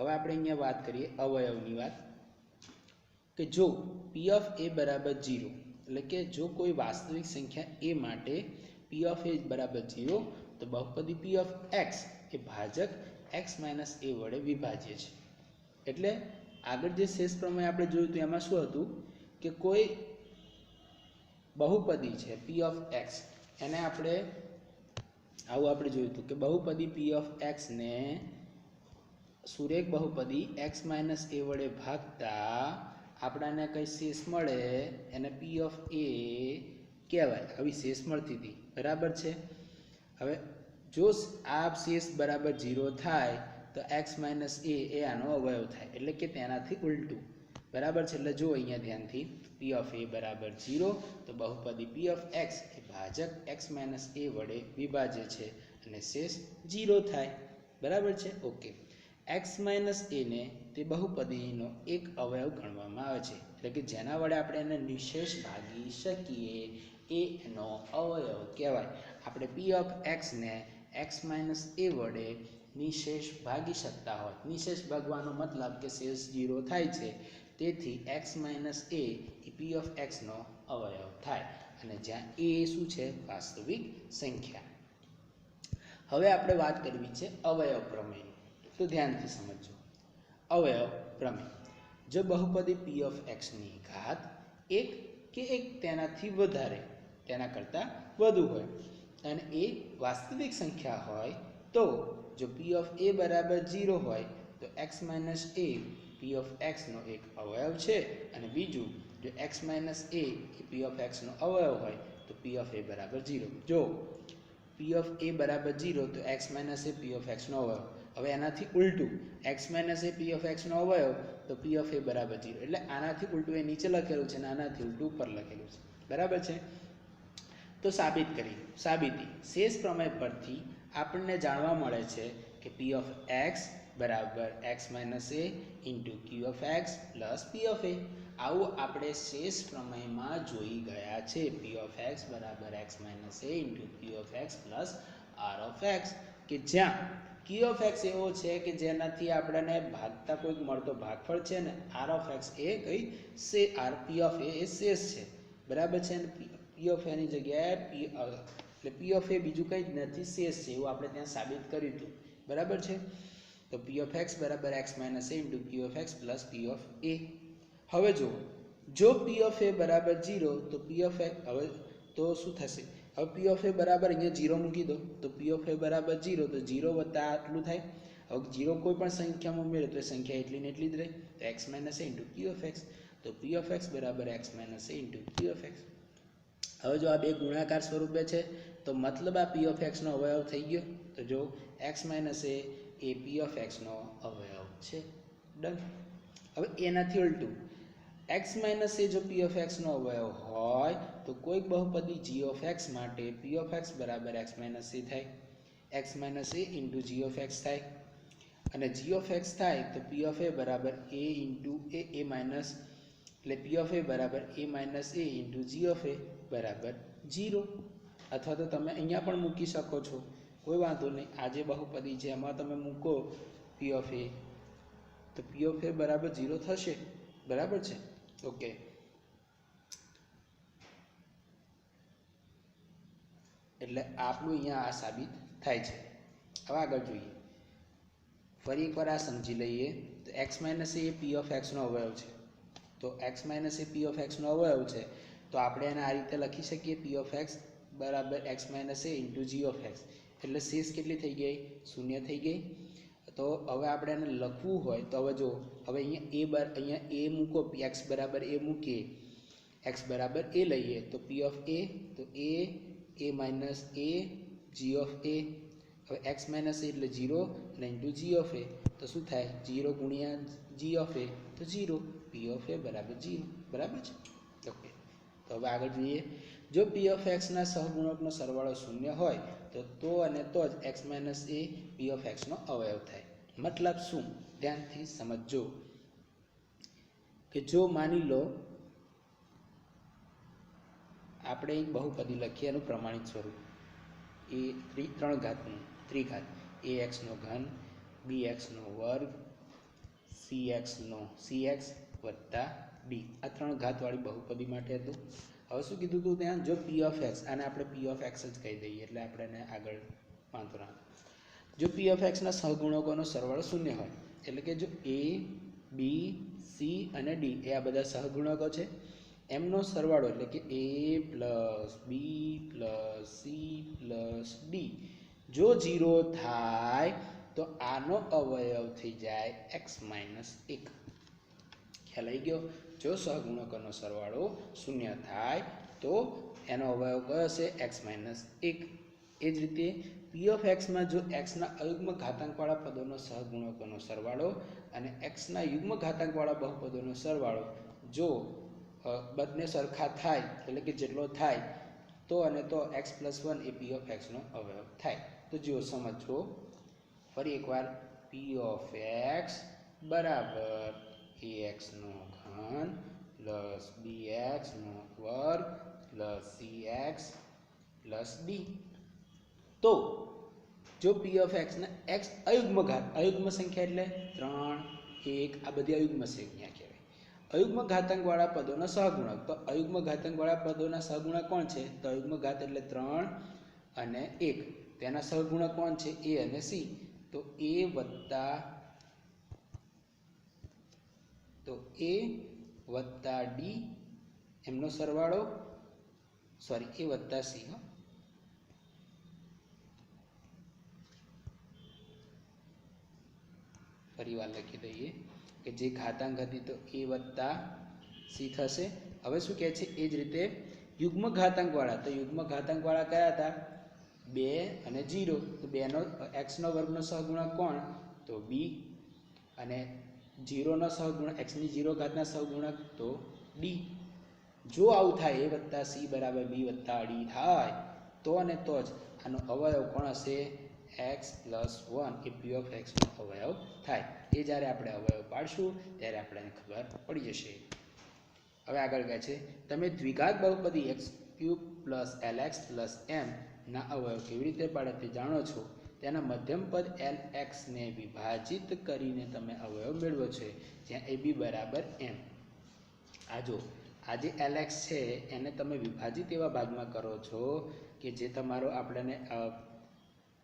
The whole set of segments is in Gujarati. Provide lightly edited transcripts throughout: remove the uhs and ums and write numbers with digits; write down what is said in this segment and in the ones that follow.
હવે આપણે અહીંયા વાત કરીએ અવયવની વાત કે જો પી ઓફ એ બરાબર 0 એટલે કે જો કોઈ વાસ્તવિક સંખ્યા એ માટે પી ઓફ એ બરાબર 0 તો બહુપદી પી ઓફ એક્સ એ ભાજક એક્સ માઇનસ એ વડે વિભાજ્ય છે. એટલે આગળ જે શેષ પ્રમેય આપણે જોયું હતું એમાં શું હતું કે કોઈ બહુપદી છે પી ઓફ એક્સ એને આપણે જોયું હતું કે બહુપદી પી ઓફ એક્સ ને સુરેખ બહુપદી એક્સ માઇનસ એ વડે ભાગતા આપણાને કઈ શેષ મળે એને પી ઓફ એ કહેવાય. આવી શેષ મળતી હતી, બરાબર છે. હવે જો આ શેષ બરાબર 0 થાય તો એક્સ માઇનસ એ આનો અવયવ થાય, એટલે કે તેનાથી ઉલટું, બરાબર છે. એટલે જો અહીંયા ધ્યાનથી પી ઓફ એ બરાબર 0 તો બહુપદી પી ઓફ એક્સ એ ભાજક એક્સ માઇનસ એ વડે વિભાજ્ય છે અને શેષ 0 થાય, બરાબર છે. ઓકે, એક્સ માઇનસ એને તે બહુપદીનો એક અવયવ ગણવામાં આવે છે, એટલે કે જેના વડે આપણે એને નિશેષ ભાગી શકીએ એનો અવયવ કહેવાય. આપણે પી ઓફ એક્સને એક્સ માઇનસ એ વડે નિશેષ ભાગી શકતા હોય, નિશેષ ભાગવાનો મતલબ કે શેષ 0 થાય છે, તેથી x minus a P of એક્સનો અવયવ થાય અને જ્યાં એ શું છે? વાસ્તવિક સંખ્યા. હવે આપણે વાત કરવી છે અવયવ પ્રમેય. તો ધ્યાનથી સમજો. અવયવ પ્રમેય, જો બહુપદી પી ઓફ એક્સની ઘાત એક કે એક તેનાથી વધારે, તેના કરતાં વધુ હોય અને એ વાસ્તવિક સંખ્યા હોય તો જો પી ઓફ એ બરાબર 0 હોય તો x minus a P of એક્સનો એક અવયવ છે અને બીજું જો x minus a P of એક્સનો અવયવ હોય તો પી ઓફ એ બરાબર 0. જો પી ઓફ એ બરાબર 0 તો x minus a P of એક્સનો અવયવ. હવે એનાથી ઉલટું x minus a P of એક્સનો અવયવ તો પી ઓફ એ બરાબર 0. એટલે આનાથી ઉલટું એ નીચે લખેલું છે અને આનાથી ઉલટું ઉપર લખેલું છે, બરાબર છે. તો સાબિતી શેષ પ્રમેય પરથી આપણને જાણવા મળે છે કે પી ઓફ એક્સ બરાબર x minus a into Q of x plus P of a. આવું આપણે શેષ પ્રમેયમાં જોઈ ગયા છે. પી ઓફ એક્સ બરાબર x minus a into Q of x plus R of x, કે જ્યાં ક્યુ ઓફ એક્સ એવો છે કે જેનાથી આપણને ભાગતા કોઈક મળતો ભાગફળ છે ને આર ઓફ એક્સ એ કઈ આર પી ઓફ એ શેષ છે, બરાબર છે. પી ઓફ એની જગ્યાએ એટલે પી ઓફ એ બીજું કંઈ જ નથી, શેષ છે, એવું આપણે ત્યાં સાબિત કર્યું હતું, બરાબર છે. તો પી ઓફ એક્સ બરાબર x minus a into Q of x plus P of a. હવે જો પી ઓફ એ બરાબર 0 તો પી ઓફ એ હવે તો શું થશે? હવે પી ઓફ એ બરાબર અહીંયા 0 મૂકી દો તો પી ઓફ એ બરાબર 0 તો 0 વત્તા આટલું થાય. હવે 0 કોઈ પણ સંખ્યામાં ઉમેરો તો સંખ્યા એટલી ને એટલી જ રહે, તો x minus a into Q of x. તો પી ઓફ એક્સ બરાબર x minus a into Q of x. હવે જો આ બે ગુણાકાર સ્વરૂપે છે તો મતલબ આ પી ઓફ એક્સનો અવયવ થઈ ગયો. તો જો x minus a P of એક્સનો અવયવ છે, ડન. હવે એનાથી ઉલટું એક્સ માઇનસ એ જો પી ઓફ એક્સનો અવયવ હોય તો કોઈક બહુપદી જી ઓફ એક્સ માટે પી ઓફ એક્સ બરાબર એક્સ માઇનસ એ થાય, x minus a into G of x થાય અને જી ઓફ એક્સ થાય તો પી ઓફ એ બરાબર એ ઇન્ટુ એ માઇનસ, એટલે પી ઓફ એ બરાબર a minus a into G of a બરાબર 0. અથવા તો તમે અહીંયા પણ મૂકી શકો છો, કોઈ વાંધો નહીં. આ જે બહુપદી છે એમાં તમે મૂકો પી ઓફ એ તો પી ઓફ એ બરાબર 0 થશે, બરાબર છે. ઓકે, એટલે આપણું અહીંયા આ સાબિત થાય છે. હવે આગળ જોઈએ, ફરી એકવાર આ સમજી લઈએ. તો x minus a P of એક્સનો અવયવ છે, તો x minus a P of એક્સનો અવયવ છે તો આપણે એને આ રીતે લખી શકીએ પી ઓફ એક્સ બરાબર x minus a into G of x. એટલે શેષ કેટલી થઈ ગઈ? 0 થઈ ગઈ. તો હવે આપણે એને લખવું હોય તો હવે જો હવે અહીંયા એ મૂકો, એક્સ બરાબર એ મૂકીએ, એક્સ બરાબર એ લઈએ તો પી ઓફ એ તો એ minus A G of a. હવે એક્સ માઇનસ એ એટલે 0 અને ઇન્ટુ જી ઓફ એ તો શું થાય? 0 ગુણ્યા જી ઓફ એ તો 0, પી ઓફ એ બરાબર 0, બરાબર છે. ઓકે, તો હવે આગળ જોઈએ. જો પી ઓફ એક્સના સહગુણકનો સરવાળો 0 હોય તો અને તો જ x minus a P of એક્સનો અવયવ થાય. મતલબ શું? ધ્યાનથી સમજો કે જો માની લો આપણે એક બહુપદી લખીએ એનું પ્રમાણિત સ્વરૂપ એ 3 ઘાતનું ત્રિઘાત એ એક્સનો ઘન બી એક્સનો વર્ગ નો cx વત્તા d આ ત્રણ ઘાતવાળી બહુપદી માટે હતું. હવે શું કીધું હતું ત્યાં, જો p ઓફ x, આને આપણે p ઓફ x જ કહી દઈએ એટલે આપણે એને આગળ વાંધો ના. જો p ઓફ x ના સહગુણકોનો સરવાળો શૂન્ય હોય એટલે કે જો a b c અને d એ આ બધા સહગુણકો છે, એમનો સરવાળો એટલે કે a plus b plus c plus d જો 0 થાય તો આનો અવયવ થઈ જાય x માઇનસ 1. ખ્યાલ આવી ગયો? જો સહગુણકોનો સરવાળો શૂન્ય થાય તો એનો અવયવ કયો હશે? x minus 1. એ જ રીતે p ઓફ x માં જો x ના અયુગ્મ ઘાતાંકવાળા પદોનો સહગુણકોનો સરવાળો અને x ના યુગ્મ ઘાતાંકવાળા બહુપદોનો સરવાળો જો બંને સરખા થાય એટલે કે જેટલો થાય તો અને તો x plus 1 A p of x નો અવયવ થાય. તો જો સમજો ફરી એકવાર, p ઓફ x બરાબર ax નો ઘન પ્લસ bx નો વર્ગ પ્લસ cx પ્લસ d. તો જો p ઓફ x ના x અયુગ્મ સંખ્યા એટલે 3 1 આ બધી અયુગ્મ સંખ્યા કહેવાય. અયુગ્મ ઘાતાંકવાળા પદોનો સહગુણક, તો અયુગ્મ ઘાતાંકવાળા પદોના સહગુણક કોણ છે? તો અયુગ્મ ઘાત એટલે 3 અને 1. તેના સહગુણક કોણ છે? a અને c. તો a વત્તા d એમનો સરવાળો, સોરી a વત્તા c, ફરી વાર લખી દઈએ કે જે ઘાતાંક હતી તો a વત્તા c થશે. હવે શું કહે છે? એ જ રીતે યુગ્મ ઘાતાંકવાળા, તો યુગ્મ ઘાતાંકવાળા કયા હતા? 2 અને 0. તો 2 નો x નો વર્ગનો સહગુણક કોણ? તો b. અને 0 નો સહગુણક, x ની 0 ઘાતના સહગુણક તો d. જો આવું થાય a વત્તા c બરાબર b વત્તા d થાય તો અને તો જ આનો અવયવ કોણ હશે? x plus 1 A p of x નો અવયવ થાય. એ જ્યારે આપણે અવયવ પાડશું ત્યારે આપણને ખબર પડી જશે. હવે આગળ કહે છે, તમે દ્વિઘાત બહુપદી x³ plus lx plus m ના અવયવ કેવી રીતે પાડે તે જાણો છો. તેના મધ્યમ પદ lx ને વિભાજિત કરીને તમે અવયવ મેળવો છે, જ્યાં ab બરાબર m. આ જો આ જે lx છે એને તમે વિભાજિત એવા ભાગમાં કરો છો કે જે તમારો આપણને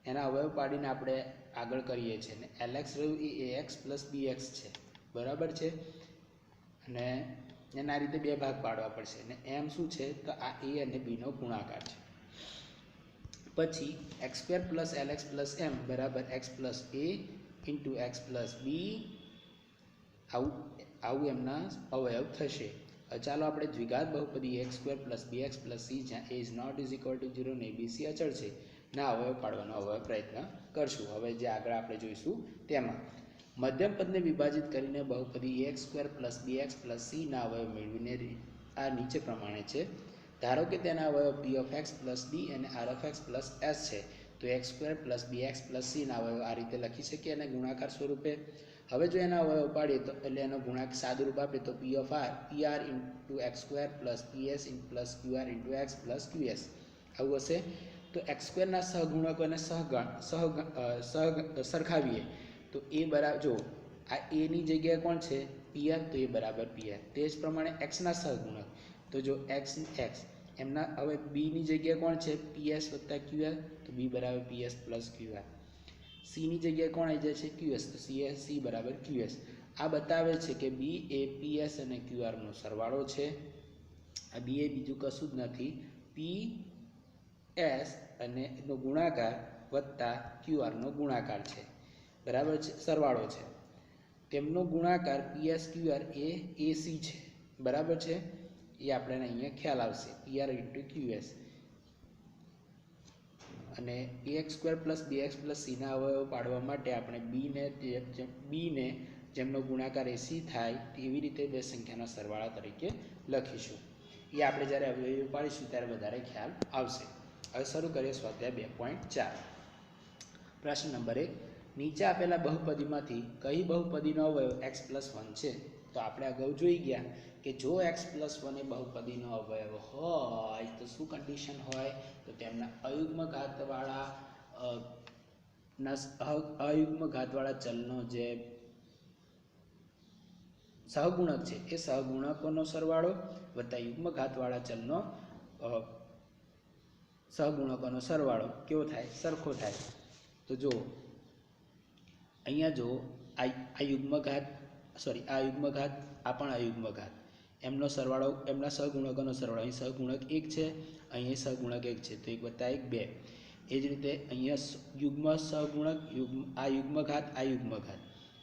એના અવયવ પાડીને આપણે આગળ કરીએ છીએ. ને lx રહ્યું એ ax પ્લસ bx છે, બરાબર છે. અને એના આ રીતે બે ભાગ પાડવા પડશે. ને m શું છે? તો આ a અને b નો ગુણાકાર છે. પછી x² plus lx plus m બરાબર x plus a into x plus b, આવું એમના અવયવ થશે. ચાલો આપણે દ્વિઘાત બહુપદી x² plus bx plus c જ્યાં a is not is equal to 0 ને abc અચળ છે ના અવયવ પાડવાનો પ્રયત્ન કરશું. હવે જે આગળ આપણે જોઈશું તેમાં મધ્યમ પદને વિભાજિત કરીને બહુપદી ax² plus bx plus c ના અવયવ મેળવીને આ નીચે પ્રમાણે છે. ધારો કે તેના અવયવ p of x plus d અને r of x plus s છે, તો x² plus bx plus c ના અવયવ આ રીતે લખી શકીએ અને ગુણાકાર સ્વરૂપે. હવે જો એના અવયવ પાડીએ તો એટલે એનો ગુણાકાર સાદુરૂપ આપીએ તો p of r pr into x² plus ps plus qr into x plus qs આવું હશે. તો x² ના સહગુણકોને સરખાવીએ તો a બરાબર, જો આ a ની જગ્યાએ કોણ છે? pr, તો a બરાબર pr. તે જ પ્રમાણે x ના સહગુણક, તો જો x એમના હવે b ની જગ્યાએ કોણ છે? ps વત્તા qr, તો b બરાબર ps પ્લસ qr. c ની જગ્યાએ કોણ આવી જાય છે? qs, તો c બરાબર qs. આ બતાવે છે કે b એ ps અને qr નો સરવાળો છે. આ b એ બીજું કશું જ નથી, ps અને નો ગુણાકાર વત્તા qr નો ગુણાકાર છે, બરાબર છે, સરવાળો છે. તેમનો ગુણાકાર ps qr એ ac છે, બરાબર છે. એ આપણને અહીંયા ખ્યાલ આવશે, pr ઇન્ટુ qs. અને ax² plus bx plus c ના અવયવ પાડવા માટે આપણે b ને જેમનો ગુણાકાર ac થાય તેવી રીતે બે સંખ્યાના સરવાળા તરીકે લખીશું. એ આપણે જ્યારે અવયવ પાડીશું ત્યારે વધારે ખ્યાલ આવશે. હવે શરૂ કરીએ સ્વાધ્યાય 2.4. પ્રશ્ન નંબર 1, નીચે આપેલા બહુપદીમાંથી કઈ બહુપદીનો અવયવ x પ્લસ 1 છે? તો આપણે અગાઉ જોઈ ગયા કે જો x પ્લસ 1 એ બહુપદીનો અવયવ હોય તો શું કન્ડિશન હોય? તો તેમના અયુગ્મ ઘાતવાળા ચલનો જે સહગુણક છે એ સહગુણકોનો સરવાળો વત્તા યુગ્મ ઘાતવાળા ચલનો સહગુણકોનો સરવાળો કેવો થાય? સરખો થાય. તો જો અહીંયા જો આ યુગ્મ ઘાત આ યુગ્મ ઘાત આ પણ આ યુગ્મ ઘાત એમનો સરવાળો એમના સહગુણકોનો સરવાળો અહીં સહગુણક 1 છે, અહીં સહગુણક 1 છે તો 1 + 1 2. એ જ રીતે અહીંયા યુગ્મ સહગુણક આ યુગ્મ ઘાત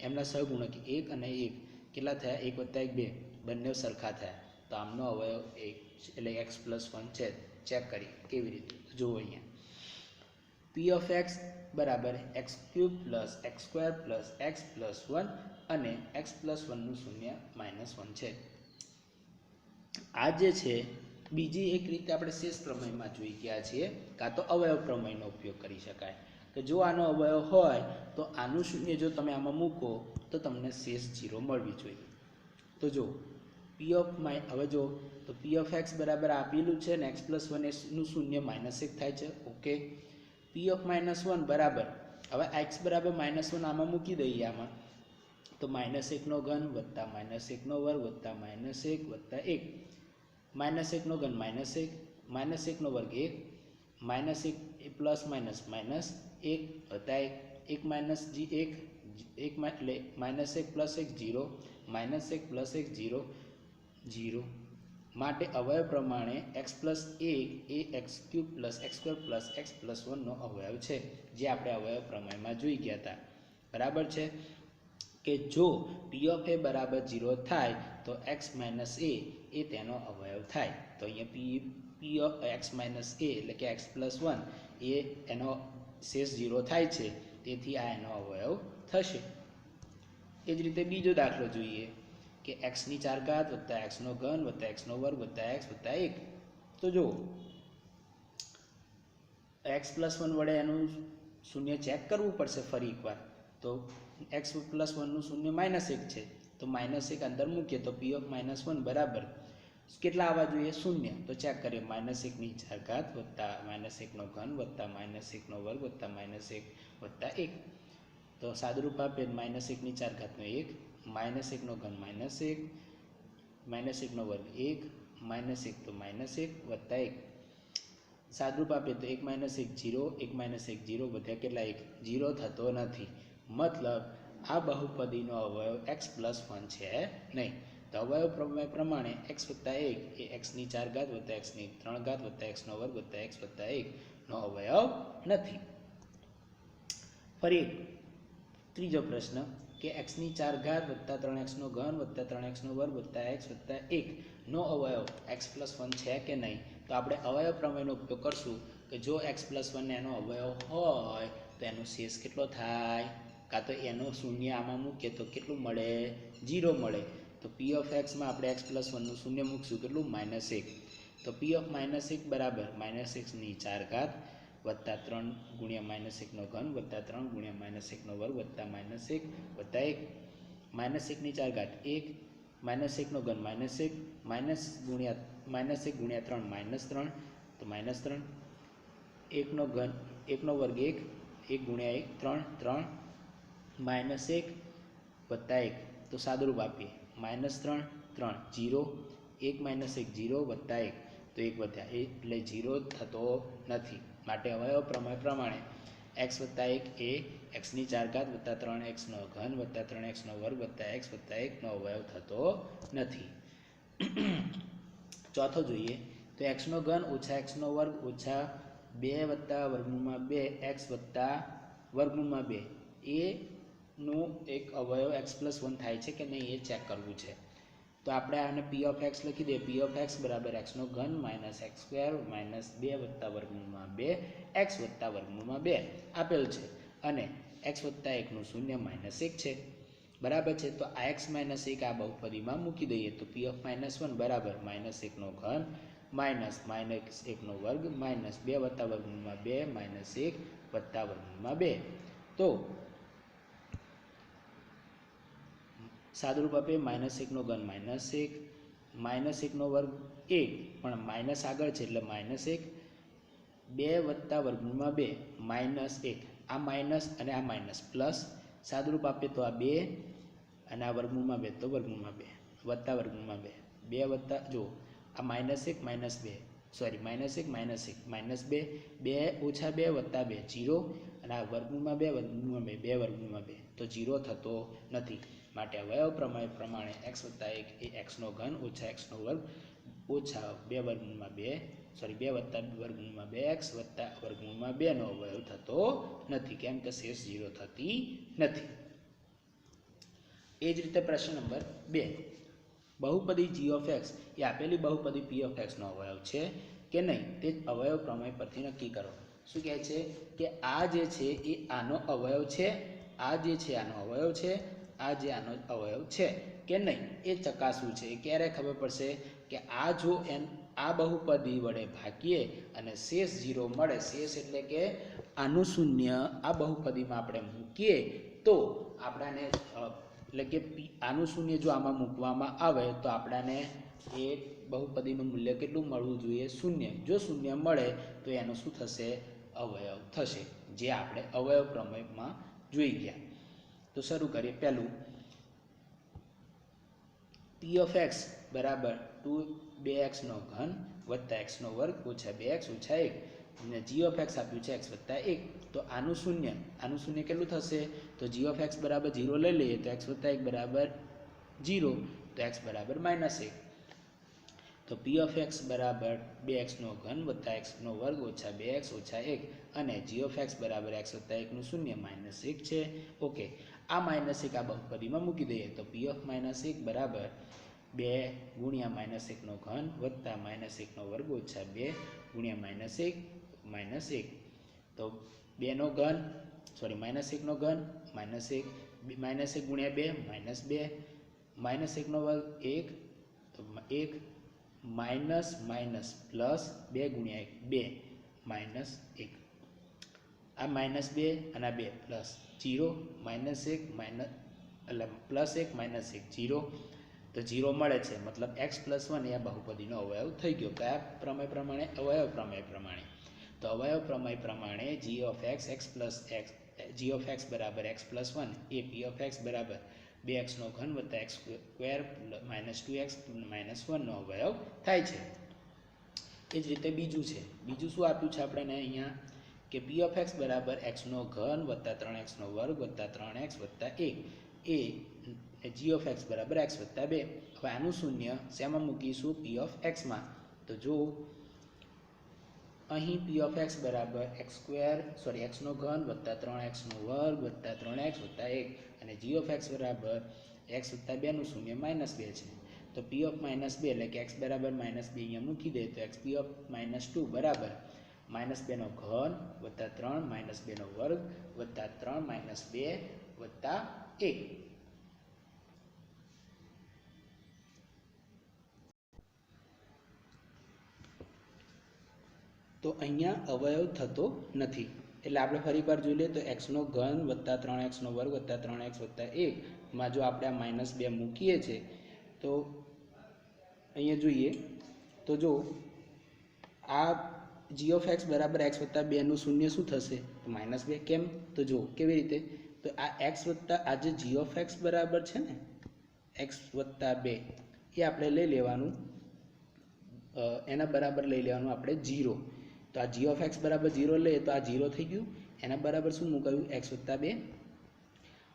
એમના સહગુણક 1 અને 1 કેટલા થયા? 1 + 1 2 બંને સરખા થયા તો આમનો અવયવ 1 એટલે x+1 છે. ચેક કરીએ કેવી રીતે. જુઓ અહીંયા p of x બરાબર x³ + x² + x+1 અને x+1 નું શૂન્ય -1 છે. આ જે છે બીજી એક રીતે આપણે શેષ પ્રમેયમાં જોઈ ગયા છીએ, કાં તો અવયવ પ્રમેયનો ઉપયોગ કરી શકાય કે જો આનો અવયવ હોય તો આનું શૂન્ય જો તમે આમાં મૂકો તો તમને શેષ 0 મળવી જોઈએ. તો જો હવે જો તો p of x બરાબર આપેલું છે ને x+1 નું શૂન્ય -1 થાય છે. ઓકે, p of -1 બરાબર હવે x બરાબર -1 આમાં મૂકી દઈએ આમાં તો -1 નો ઘન વત્તા -1 નો વર્ગ વત્તા -1 વત્તા 1 -1 નો ઘન -1 -1 નો વર્ગ 1 -1 પ્લસ માઇનસ -1 વત્તા 1 1 એટલે -1 + 1 0 -1 + 1 0 0 માટે અવયવ પ્રમાણે x+1 એ x³ + x² + x+1 નો અવયવ છે, જે આપણે અવયવ પ્રમેયમાં જોઈ ગયા હતા. બરાબર છે કે જો p of a બરાબર 0 થાય તો x - a એ તેનો અવયવ થાય. તો અહીંયા p of x - a એટલે કે x+1 એ એનો શેષ 0 થાય છે, તેથી આ એનો અવયવ થશે. એ જ રીતે બીજો દાખલો જોઈએ કે x⁴ વત્તા x³ વત્તા x² વત્તા x વત્તા 1. તો જો x+1 વડે એનું શૂન્ય ચેક કરવું પડશે ફરી એકવાર. તો x+1 નું શૂન્ય -1 છે તો -1 અંદર મૂકીએ તો p of -1 બરાબર કેટલા આવવા જોઈએ? 0. તો ચેક કરીએ -1⁴ વત્તા -1³ વત્તા -1² વત્તા -1 વત્તા 1. તો સાદુરૂપ આપે -1⁴ નો 1 -1 નો ઘન -1 -1 નો વર્ગ 1 -1 તો -1 વત્તા 1. સાદુરૂપ આપે તો 1 - 1 0 1 - 1 0 બધા કેટલા 1 0 થતો નથી. મતલબ આ બહુપદીનો અવયવ x+1 છે નહીં. તો અવયવ પ્રમેય પ્રમાણે x + 1 એ x⁴ વત્તા x⁴ વત્તા x² વત્તા x વત્તા 1 નો અવયવ નથી. ફરી ત્રીજો પ્રશ્ન કે x⁴ વત્તા 3x³ વત્તા 3x² વત્તા x વત્તા 1 નો અવયવ x+1 છે કે નહીં. તો આપણે અવયવ પ્રમેયનો ઉપયોગ કરશું કે જો x+1 એનો અવયવ હોય તો એનો શેષ કેટલો થાય? કાં તો એનો શૂન્ય આમાં મૂકીએ તો કેટલું મળે? 0 મળે. તો p of x માં આપણે x+1 નું શૂન્ય મૂકશું કેટલું? -1. તો p of -1 બરાબર -x⁴ વત્તા 3 * -1 વત્તા 3 * -1² વત્તા -1 વત્તા 1 -1⁴ 1 -1 નો ઘન -1 -1 × 3 -3 તો -3 1 નો ઘન 1 નો વર્ગ 1 1 × 1 3 3 -1 વત્તા 1 તો સાદુરૂપ આપીએ -3 3 0 1 - 1 0 વત્તા 1 તો 1 વધ્યા એટલે 0 થતો નથી. માટે અવયવ પ્રમેય પ્રમાણે x વત્તા 1 એ x⁴ વત્તા 3x³ વત્તા 3x² વત્તા x વત્તા 1 નો અવયવ થતો નથી. ચોથો જોઈએ તો x³ ઓછા x² ઓછા 2 વત્તા √ 2x વત્તા √ 2 એ નો એક અવયવ x+1 થાય છે કે નહીં એ ચેક કરવું છે. તો આપણે આને p of x લખી દઈએ. p of x બરાબર x⁴ - x² - 2 વત્તા √ 2 x વત્તા √ 2 આપેલ છે અને x વત્તા 1 નું શૂન્ય -1 છે. બરાબર છે. તો આ x - 1 આ બહુપદીમાં મૂકી દઈએ તો p of -1 બરાબર -1 નો ઘન -1 નો વર્ગ -2 વત્તા √ 2 -1 વત્તા √ 2. તો સાદુરૂપ આપે -1 નો ઘન -1 -1 નો વર્ગ 1 પણ માઇનસ આગળ છે એટલે -1 2 વત્તા √ 2 -1 આ માઇનસ અને આ માઇનસ પ્લસ સાદુરૂપ આપે તો આ 2 અને આ વર્ગમૂળમાં 2 તો વર્ગમૂળમાં 2 વત્તા વર્ગમૂળમાં 2 2 વત્તા જો આ -1 -2 સોરી -1 -1 -2 2 ઓછા 2 વત્તા 2 0 અને આ વર્ગમૂળમાં 2 વર્ગમૂળમાં 2 2 વર્ગમૂળમાં 2 તો 0 થતો નથી માટે અવયવ પ્રમેય પ્રમાણે x વત્તા 1 એ x નો ઘન ઓછા x નો વર્ગ ઓછા 2 વર્ગમૂળમાં 2 સોરી 2 વત્તા વર્ગમૂળમાં 2x વત્તા વર્ગમૂળમાં 2 નો અવયવ થતો નથી કેમ કે શેષ 0 થતી નથી। એ જ રીતે પ્રશ્ન નંબર 2 બહુપદી g of x એ આપેલી બહુપદી p of x નો અવયવ છે કે નહીં તે અવયવ પ્રમેય પરથી નક્કી કરો। શું કહે છે કે આ જે છે એ આનો અવયવ છે, આ જે છે આનો અવયવ છે, આ જે આનો અવયવ છે કે નહીં એ ચકાસવું છે। એ ક્યારે ખબર પડશે કે આ જો આ બહુપદી વડે ભાગીએ અને શેષ 0 મળે, શેષ એટલે કે આનું શૂન્ય આ બહુપદીમાં આપણે મૂકીએ તો આપણાને એટલે કે આનું શૂન્ય જો આમાં મૂકવામાં આવે તો આપણાને એ બહુપદીનું મૂલ્ય કેટલું મળવું જોઈએ? શૂન્ય। જો શૂન્ય મળે તો એનો શું થશે? અવયવ થશે, જે આપણે અવયવ પ્રમેયમાં જોઈ ગયા। તો શરૂ કરીએ। પહેલું p of x બરાબર 2x નો ઘન વત્તા x નો વર્ગ ઓછા 2x ઓછા 1 અને g of x આપ્યું છે x વત્તા 1 તો આનું શૂન્ય કેટલું થશે? તો g of x બરાબર 0 લઈ લઈએ તો x વત્તા 1 બરાબર 0 તો x બરાબર -1 તો p of x બરાબર 2x નો ઘન વત્તા x નો વર્ગ ઓછા 2x ઓછા 1 અને g of x બરાબર x વત્તા 1 નું શૂન્ય -1 છે। ઓકે, આ -1 આ બહુપદીમાં મૂકી દઈએ તો p of -1 બરાબર 2 ગુણ્યા -1 નો ઘન વત્તા -1 નો વર્ગ ઓછા 2 ગુણ્યા -1 તો 2 નો ઘન સોરી -1 નો ઘન -1 ગુણ્યા 2 -2 -1 નો વર્ગ 1 તો 1 માઇનસ માઇનસ પ્લસ 2 ગુણ્યા 1 2 -1 આ -2 અને 2 પ્લસ 0 -1 એટલે +1 -1 0 તો 0 મળે છે મતલબ x + 1 એ બહુપદીનો અવયવ થઈ ગયો। કયા પ્રમેય પ્રમાણે? અવયવ પ્રમેય પ્રમાણે। તો અવયવ પ્રમેય પ્રમાણે g of x બરાબર x + 1 A p of x બરાબર 2x નો ઘન વત્તા x સ્ક્વેર -2x -1 નો અવયવ થાય છે। એ જ રીતે બીજું શું આપ્યું છે આપણને અહીંયા કે p of x બરાબર x નો ઘન વત્તા 3x નો વર્ગ વત્તા 3x વત્તા 1 એ g of x બરાબર x વત્તા 2। હવે આનું શૂન્ય શેમાં મૂકીશું? p of x માં। તો જો અહીં p of x બરાબર x નો ઘન વત્તા 3x નો વર્ગ વત્તા 3x વત્તા 1 અને g of x બરાબર x વત્તા 2 નું શૂન્ય -2 છે। તો p of -2 એટલે કે x બરાબર -2 અહીંયા મૂકી દે તો x p of -2 બરાબર -2 નો ઘન વત્તા 3 -2 નો વર્ગ વત્તા 3 -2 વત્તા 1 તો અહીંયા અવયવ થતો નથી એટલે આપણે ફરીવાર જોઈ લઈએ તો x નો ઘન વત્તા 3x નો વર્ગ વત્તા 3x વત્તા 1 માં જો આપણે આ -2 મૂકીએ છીએ તો અહીંયા જોઈએ તો જો આ g of x બરાબર x વત્તા 2 નું શૂન્ય શું થશે? તો -2 કેમ? તો જો કેવી રીતે? તો આ x વત્તા આ જે g of x બરાબર છે ને x વત્તા 2 એ આપણે લઈ લેવાનું એના બરાબર લઈ લેવાનું આપણે 0 તો આ g of x બરાબર 0 લઈએ તો આ 0 થઈ ગયું એના બરાબર શું મૂકાયું? x વત્તા 2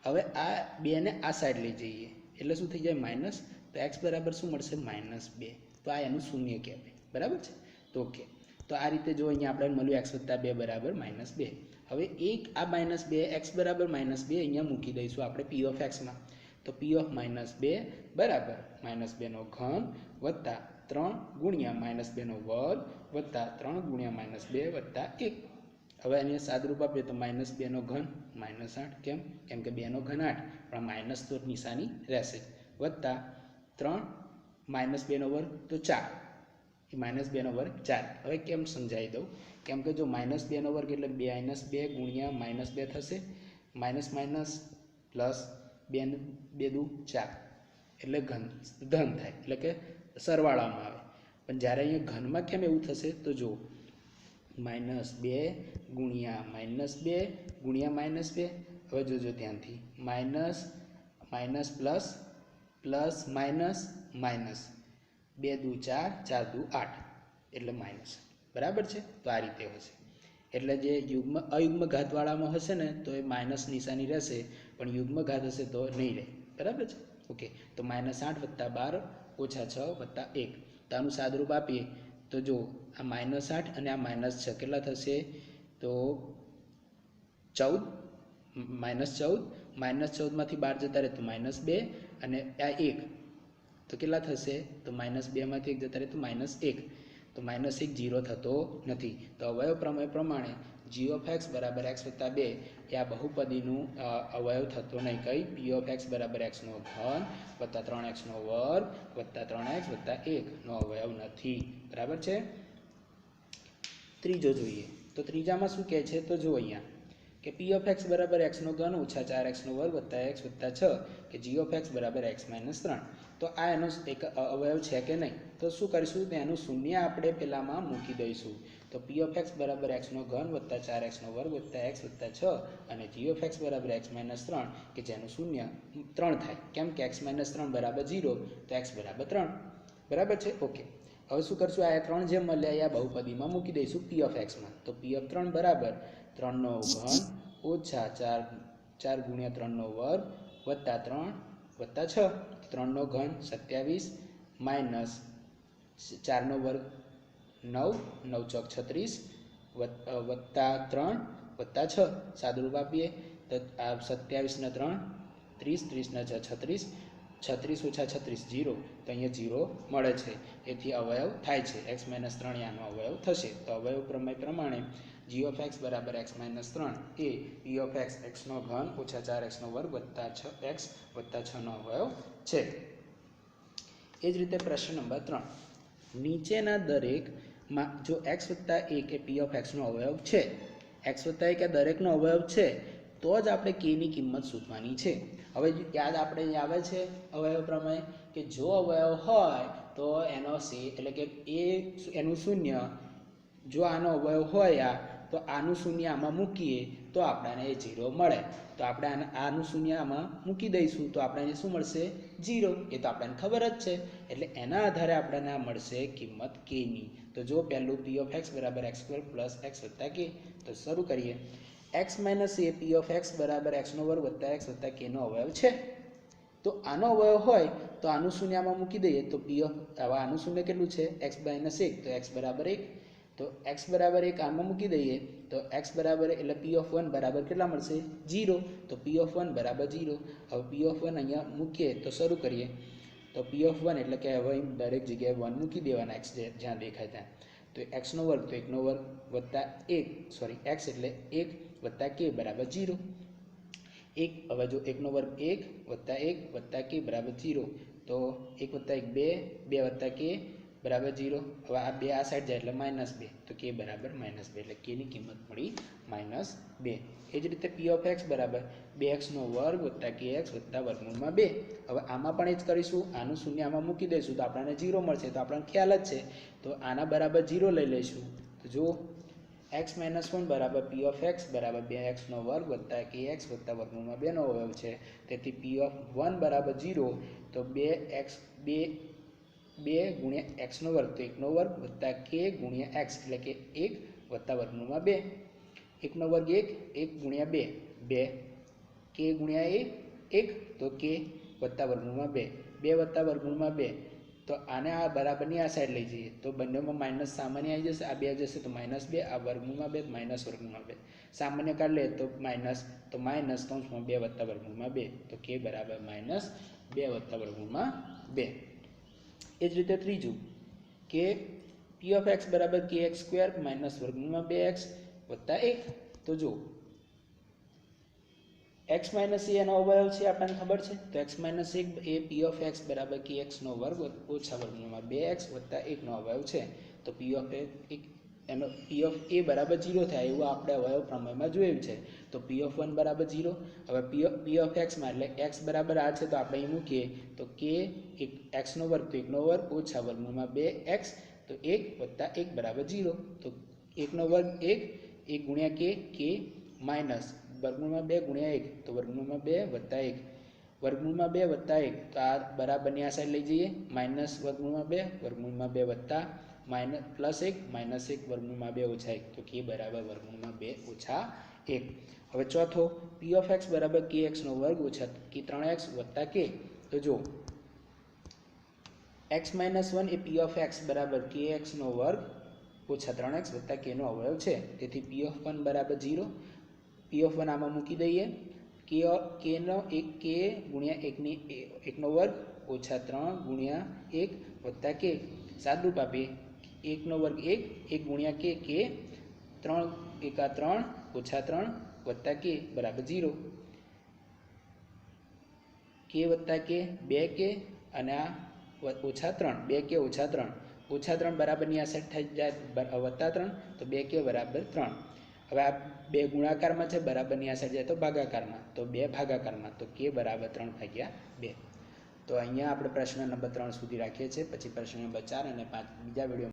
હવે આ 2 ને આ સાઈડ લઈ જઈએ એટલે શું થઈ જાય માઇનસ તો x બરાબર શું મળશે? -2 તો આ એનું શૂન્ય કહેવાય બરાબર છે। તો ઓકે તો આ રીતે જો અહીંયા આપણે મળ્યું x વત્તા 2 બરાબર -2 હવે એક આ -2 x બરાબર -2 અહીંયા મૂકી દઈશું આપણે p of x માં તો p of -2 બરાબર -2 નો ઘન વત્તા 3 ગુણ્યા -2 નો વર્ગ વત્તા 3 ગુણ્યા -2 વત્તા 1 હવે એને સાદરૂપ આપીએ તો -2 નો ઘન -8 કેમ? કેમ કે 2 નો ઘન 8 પણ માઇનસ તો નિશાની રહેશે વત્તા 3 -2 નો વર્ગ તો 4 એ -2 નો વર્ગ 4 હવે કેમ સમજાવી દઉં કેમ કે જો -2 નો વર્ગ એટલે -2 ગુણ્યા -2 થશે માઇનસ માઇનસ પ્લસ 2 દુ 4 એટલે ધન થાય એટલે કે સરવાળામાં આવે પણ જ્યારે અહીંયા ઘનમાં કેમ એવું થશે તો જો -2 ગુણ્યા -2 ગુણ્યા -2 હવે જોજો ધ્યાનથી minus plus plus minus minus 2 દુ 4 4 દુ 8 એટલે માઇનસ, બરાબર છે. તો આ રીતે હશે. એટલે જે યુગ્મ અયુગ્મ ઘાતવાળામાં હશે ને તો એ માઇનસ નિશાની રહેશે, પણ યુગ્મ ઘાત હશે તો નહીં રહે, બરાબર છે. ઓકે, તો -8 + 12 - 6 + 1. તો આનું સાદરૂપ આપીએ તો જો આ -8 અને આ -6 કેટલા થશે? તો 14 -14 માંથી 12 જતા રહે તો -2 અને આ 1 તો કેટલા થશે? તો -2 માંથી 1 જતા રહે તો -1. તો -1 0 થતો નથી. તો અવયવ પ્રમેય પ્રમાણે g of x બરાબર x + 2 એ આ બહુપદીનું અવયવ થતો નહીં. કઈ? p of x બરાબર x નો ઘન વત્તા 3x નો વર્ગ વત્તા 3x વત્તા 1 નો અવયવ નથી, બરાબર છે. ત્રીજો જોઈએ તો ત્રીજામાં શું કહે છે? તો જો અહીંયા કે p of x બરાબર x નો ઘન ઓછા 4x નો વર્ગ વત્તા x વત્તા 6 કે g of x બરાબર x - 3. તો આ એનો એક અવયવ છે કે નહીં? તો શું કરીશું? તો એનું શૂન્ય આપણે પેલામાં મૂકી દઈશું. તો p of x બરાબર x નો ઘન વત્તા 4x નો વર્ગ વત્તા x વત્તા 6 અને g of x બરાબર x - 3 કે જેનું શૂન્ય 3 થાય. કેમ કે x - 3 બરાબર 0 તો x બરાબર 3, બરાબર છે. ઓકે, હવે શું કરશું? આ 3 જે મળ્યા આ બહુપદીમાં મૂકી દઈશું p of x માં. તો p of 3 બરાબર 3 નો ઘન ઓછા 4 ગુણ્યા 3 નો વર્ગ વત્તા 3 વત્તા 6. 3 નો ઘન 27 માઇનસ 4 નો વર્ગ 9 9 ચોક 36 વત્તા 3 વત્તા 6. સાદુરૂપ આપીએ તો આ 27 ને 3 30 30 ને 6 36 36 ઓછા 36 0. તો અહીંયા 0 મળે છે. એથી અવયવ થાય છે. x - 3 આનો અવયવ થશે. તો અવયવ પ્રમેય પ્રમાણે g of x બરાબર x - 3 A p of x x નો ઘન ઓછા 4x નો વર્ગ વત્તા 6x વત્તા 6 નો અવયવ છે. એ જ રીતે પ્રશ્ન નંબર 3. નીચેના દરેકમાં જો x વત્તા 1 એ p of x નો અવયવ છે, x વત્તા 1 એ દરેકનો અવયવ છે, તો જ આપણે k ની કિંમત શોધવાની છે. હવે યાદ આપણે આવે છે અવયવ પ્રમેય કે જો અવયવ હોય તો એનો c એટલે કે એ એનું શૂન્ય, જો આનો અવયવ હોય તો આનું શૂન્ય આમાં મૂકીએ તો આપણને એ 0 મળે. તો આપણે આનું શૂન્ય આમાં મૂકી દઈશું તો આપણને શું મળશે? 0. એ તો આપણને ખબર જ છે. એટલે એના આધારે આપણને આ મળશે કિંમત k ની. તો જો પહેલું p of x બરાબર x² + x + k. તો શરૂ કરીએ. x - a p of x બરાબર x નો વર્ગ વત્તા x વત્તા k નો અવયવ છે. તો આનો અવયવ હોય તો આનું શૂન્ય આમાં મૂકી દઈએ તો p of આનું શૂન્ય કેટલું છે? x - 1. તો x બરાબર 1. તો x બરાબર 1 આમાં મૂકી દઈએ તો x બરાબર એટલે p of 1 બરાબર કેટલા મળશે? 0. તો p of 1 બરાબર 0. હવે p of 1 અહીંયા મૂકીએ તો શરૂ કરીએ. તો p of 1 એટલે કે હવે દરેક જગ્યાએ 1 મૂકી દેવાના, x જ્યાં દેખાય ત્યાં. તો x નો વર્ગ તો 1 નો વર્ગ વત્તા 1 સોરી x એટલે 1 વત્તા k બરાબર 0. 1 હવે જો 1 નો વર્ગ 1 વત્તા 1 વત્તા k બરાબર 0. તો 1 વત્તા 1 2 2 વત્તા k બરાબર 0. હવે આ 2 આ સાઈડ જાય એટલે -2 તો k બરાબર -2 એટલે k ની કિંમત મળી -2. એ જ રીતે p of x બરાબર 2x નો વર્ગ વત્તા kx વત્તા વર્ગમૂળમાં 2. હવે આમાં પણ એ જ કરીશું. આનું શૂન્ય આમાં મૂકી દઈશું તો આપણને 0 મળશે. તો આપણને ખ્યાલ જ છે. તો આના બરાબર 0 લઈ લઈશું. તો જો x - 1 બરાબર p of x બરાબર 2x નો વર્ગ વત્તા kx વત્તા વર્ગમૂળમાં 2 નો અવયવ છે. તેથી p of 1 બરાબર 0. તો 2 ગુણ્યા x નો વર્ગ તો 1 નો વર્ગ વત્તા k ગુણ્યા x એટલે કે 1 વત્તા વર્ગમૂળમાં 2. 1 નો વર્ગ 1 1 ગુણ્યા 2 2 k ગુણ્યા 1 તો k વત્તા વર્ગમૂળમાં 2 2 વત્તા વર્ગમૂળમાં 2. તો આને આ બરાબરની આ સાઈડ લઈ જઈએ તો બંનેમાં માઇનસ સામાન્ય આવી જશે. આ 2 જશે તો -2, આ વર્ગમૂળમાં 2 માઇનસ વર્ગમૂળમાં 2. સામાન્ય કાઢ લે તો માઇનસ કૌંસમાં 2 વત્તા વર્ગમૂળમાં 2. તો k બરાબર -2 વત્તા વર્ગમૂળમાં 2. એ જ રીતે ત્રીજું કે p of x બરાબર kx² માઇનસ વર્ગમૂળમાં 2x વત્તા 1. તો જો x - a એનો અવયવ છે આપણને ખબર છે. તો x - 1 A p of x બરાબર kx નો વર્ગ ઓછા વર્ગમૂળમાં 2x વત્તા 1 નો અવયવ છે. તો p of a બરાબર 0 થાય એવું આપણે અવયવ પ્રમેયમાં જોયું છે. તો p of 1 બરાબર 0. હવે p of x માં એટલે x બરાબર આ છે તો આપણે અહીં મૂકીએ તો k x નો વર્ગ તો 1 નો વર્ગ ઓછા વર્ગમૂળમાં 2x તો 1 વત્તા 1 બરાબર 0. તો 1 નો વર્ગ 1 ગુણ્યા k માઇનસ વર્ગમૂળમાં 2 ગુણ્યા 1 તો વર્ગમૂળમાં 2 વત્તા 1 વર્ગમૂળમાં 2 વત્તા 1 તો આ બરાબરની આ સાઈડ લઈ જઈએ માઇનસ વર્ગમૂળમાં 2 વર્ગમૂળમાં 2 વત્તા માઇનસ પ્લસ 1 માઇનસ 1 વર્ગમૂળમાં 2 ઓછા 1 તો કે બરાબર વર્ગમૂળમાં 2 ઓછા 1. હવે ચોથો પી ઓફ એક્સ બરાબર કે એક્સનો વર્ગ ઓછા કે 3x વત્તા કે. તો જો x minus 1 A P of x બરાબર કે એક્સનો વર્ગ ઓછા 3x વત્તા કેનો અવયવ છે. તેથી પી ઓફ 1 બરાબર 0. પી ઓફ 1 આમાં મૂકી દઈએ કેનો એક કે ગુણ્યા 1નો વર્ગ ઓછા 3 ગુણ્યા 1 વત્તા કે. સાદરૂપ આપીએ 1નો વર્ગ 1 ગુણ્યા કે 3 એકા 3 ઓછા 3 વત્તા કે બરાબર 0. કે વત્તા કે 2 કે અને આ ઓછા 3 2 કે ઓછા 3 બરાબરની આ સેટ થઈ જાય વત્તા 3 તો 2 કે બરાબર 3. હવે આ 2 ગુણાકારમાં છે બરાબરની આ સાઈડ જાય તો ભાગાકારમાં તો 2 ભાગાકારમાં તો કે બરાબર 3/2. તો અહીંયા આપણે પ્રશ્ન નંબર 3 સુધી રાખીએ છીએ. પછી પ્રશ્ન નંબર 4 અને 5 બીજા વિડીયો